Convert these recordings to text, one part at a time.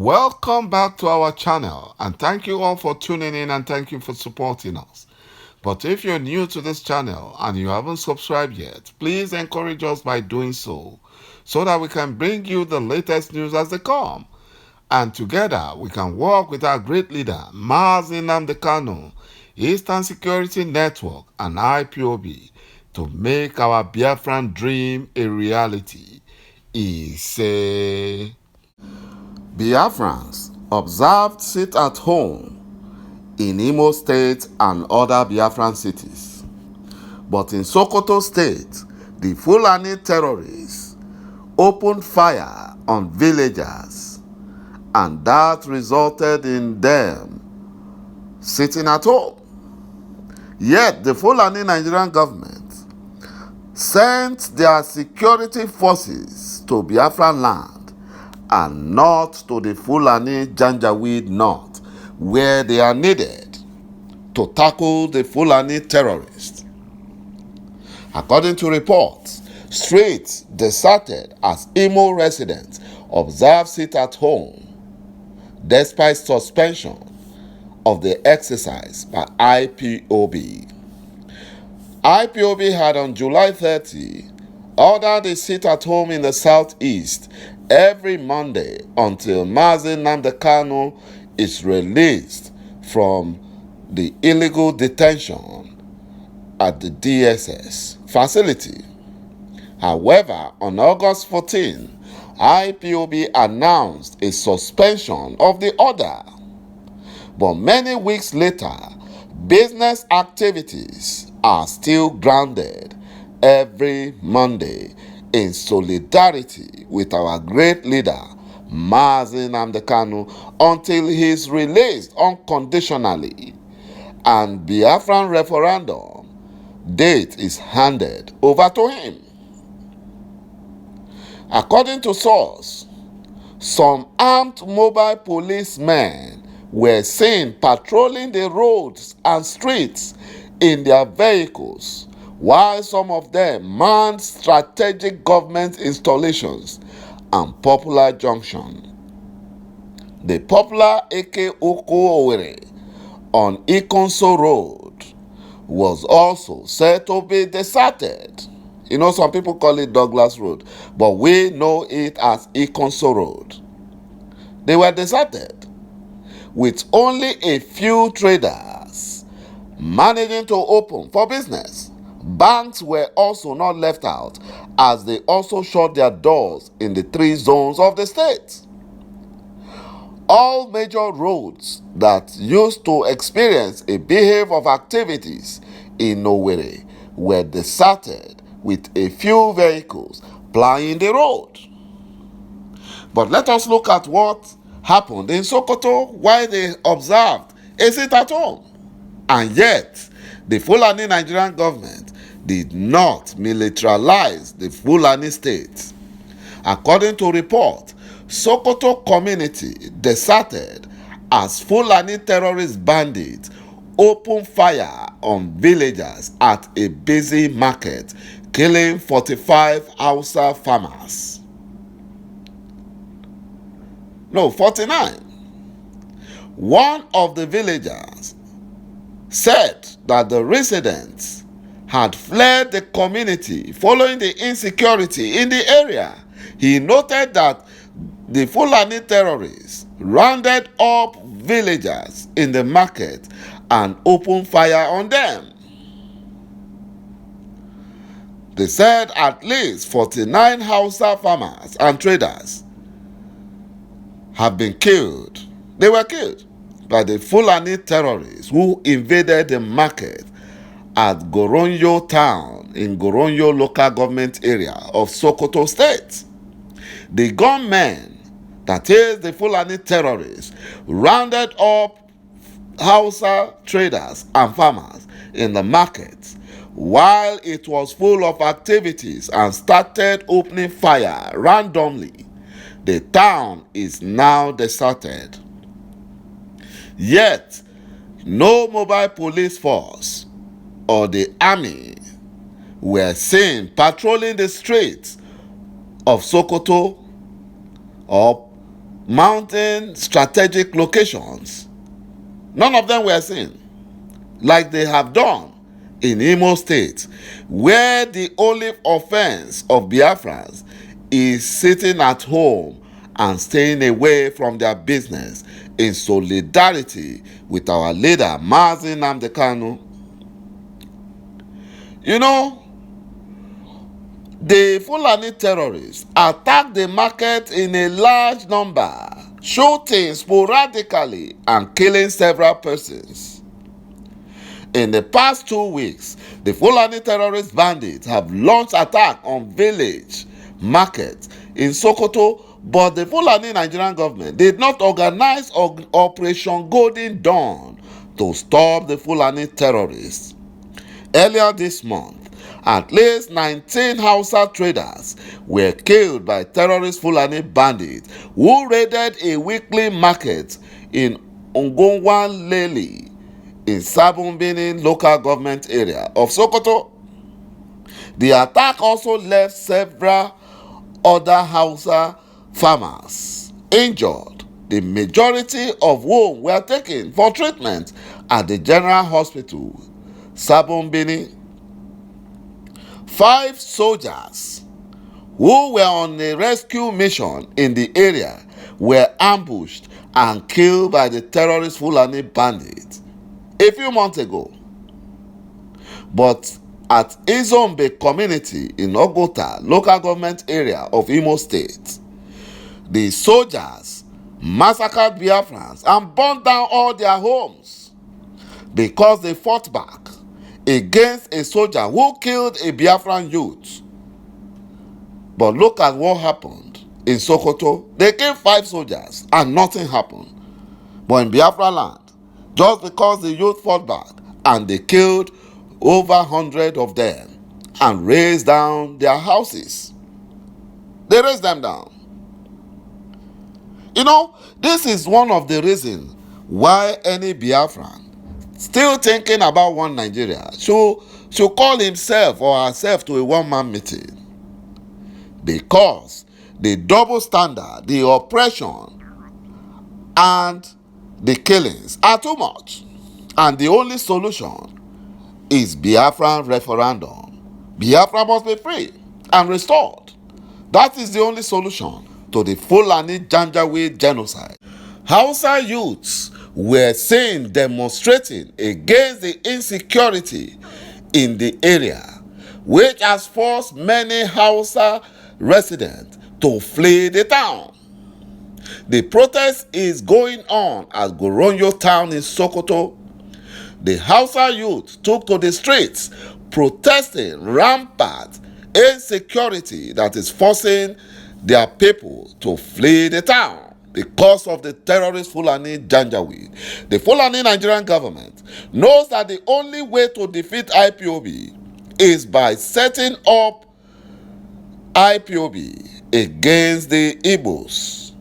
Welcome back to our channel, and thank you all for tuning in and thank you for supporting us. But if you're new to this channel and you haven't subscribed yet, please encourage us by doing so that we can bring you the latest news as they come. And together we can work with our great leader, ﷺ Nnamdi Kanu, Eastern Security Network, and IPOB to make our Biafran dream a reality. Biafrans observed sit-at-home in IMO State and other Biafran cities. But in SOKOTO State, the Fulani terrorists opened fire on villagers, and that resulted in them sitting at home. Yet the Fulani Nigerian government sent their security forces to Biafran land and not to the Fulani Janjaweed North, where they are needed to tackle the Fulani terrorists. According to reports, streets deserted as IMO residents observe sit-at-home despite suspension of the exercise by IPOB. IPOB had on July 30 ordered a sit-at-home in the southeast every Monday until ﷺ Nnamdi Kanu is released from the illegal detention at the DSS facility. However, on August 14, IPOB announced a suspension of the order. But many weeks later, business activities are still grounded every Monday in solidarity with our great leader, ﷺ Nnamdi Kanu, until he is released unconditionally and Biafran referendum date is handed over to him. According to source, some armed mobile policemen were seen patrolling the roads and streets in their vehicles, while some of them manned strategic government installations and popular junction. The popular Eke Okoowere on Ikonso Road was also said to be deserted. You know, some people call it Douglas Road, but we know it as Ikonso Road. They were deserted, with only a few traders managing to open for business. Banks were also not left out, as they also shut their doors in the 3 zones of the state. All major roads that used to experience a behave of activities in Owerri were deserted, with a few vehicles plying the road. But let us look at what happened in Sokoto while they observed a sit-at-home. And yet, the Fulani Nigerian government did not militarize the Fulani state. According to report, Sokoto community deserted as Fulani terrorist bandits opened fire on villagers at a busy market, killing 45 HAUSA farmers. No, 49. One of the villagers said that the residents had fled the community following the insecurity in the area. He noted that the Fulani terrorists rounded up villagers in the market and opened fire on them. They said at least 49 HAUSA farmers and traders have been killed. They were killed by the Fulani terrorists who invaded the market at Goronyo town in Goronyo local government area of Sokoto state. The gunmen, that is the Fulani terrorists, rounded up HAUSA traders and farmers in the market while it was full of activities and started opening fire randomly. The town is now deserted. Yet, no mobile police force or the army were seen patrolling the streets of Sokoto or mounting strategic locations. None of them were seen, like they have done in Imo State, where the only offense of Biafrans is sitting at home and staying away from their business in solidarity with our leader, ﷺ Kanu. You know, the Fulani terrorists attacked the market in a large number, shooting sporadically and killing several persons. In the past 2 weeks, the Fulani terrorist bandits have launched attack on village markets in Sokoto, but the Fulani Nigerian government did not organize Operation Golden Dawn to stop the Fulani terrorists. Earlier this month, at least 19 HAUSA traders were killed by terrorist Fulani bandits who raided a weekly market in Ongongwan Leli in Sabumbini local government area of Sokoto. The attack also left several other HAUSA farmers injured, the majority of whom were taken for treatment at the General Hospital, Sabumbini. 5 soldiers who were on a rescue mission in the area were ambushed and killed by the terrorist Fulani bandits a few months ago. But at Izombe community in Ogota local government area of Imo State, the soldiers massacred Biafrans and burned down all their homes because they fought back against a soldier who killed a Biafran youth. But look at what happened in Sokoto. They killed 5 soldiers and nothing happened. But in Biafra land, just because the youth fought back and they killed over 100 of them and razed down their houses. They razed them down. You know, this is one of the reasons why any Biafran still thinking about one Nigeria should call himself or herself to a one-man meeting. Because the double standard, the oppression, and the killings are too much. And the only solution is Biafran referendum. Biafra must be free and restored. That is the only solution to the Fulani Janjaweed genocide. Hausa youths were seen demonstrating against the insecurity in the area, which has forced many Hausa residents to flee the town. The protest is going on at Goronyo town in Sokoto. The Hausa youth took to the streets protesting rampant insecurity that is forcing their people to flee the town because of the terrorist Fulani Janjaweed. The Fulani Nigerian government knows that the only way to defeat IPOB is by setting up IPOB against the Igbos.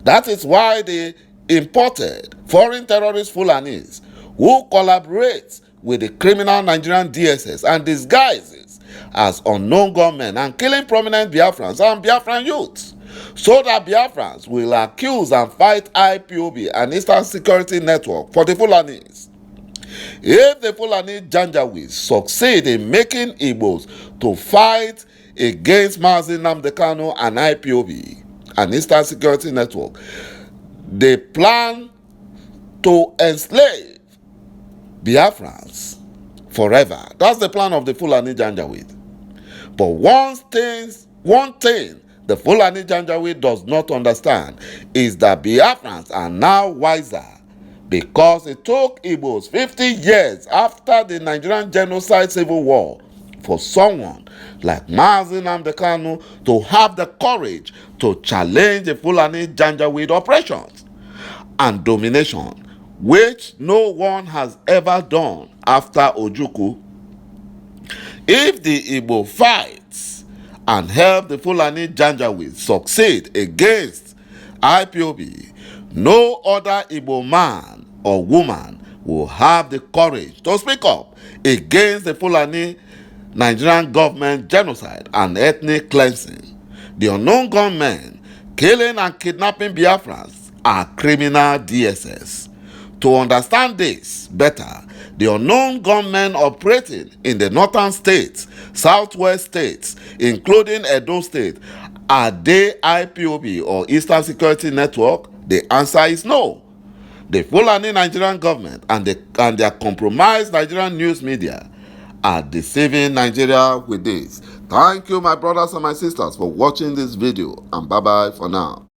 That is why they imported foreign terrorist Fulanis who collaborate with the criminal Nigerian DSS and disguises as unknown gunmen and killing prominent Biafrans and Biafran youths, so that Biafrans will accuse and fight IPOB and Eastern Security Network for the Fulanis. If the Fulani Janjaweed succeed in making Igbos to fight against ﷺ Kanu and IPOB and Eastern Security Network, they plan to enslave Biafrans forever. That's the plan of the Fulani Janjaweed. But one thing the Fulani Janjaweed does not understand is that Biafrans are now wiser, because it took Igbos 50 years after the Nigerian genocide civil war for someone like ﷺ Kanu to have the courage to challenge the Fulani Janjaweed oppressions and domination, which no one has ever done after Ojukwu. If the Igbo fights and help the Fulani Janjaweed succeed against IPOB, no other Igbo man or woman will have the courage to speak up against the Fulani Nigerian government genocide and ethnic cleansing. The unknown gunmen killing and kidnapping Biafrans are criminal DSS. To understand this better, the unknown gunmen operating in the northern states, southwest states, including Edo State, are they IPOB or Eastern Security Network? The answer is no. The Fulani Nigerian government and their compromised Nigerian news media are deceiving Nigeria with this. Thank you, my brothers and my sisters, for watching this video, and bye-bye for now.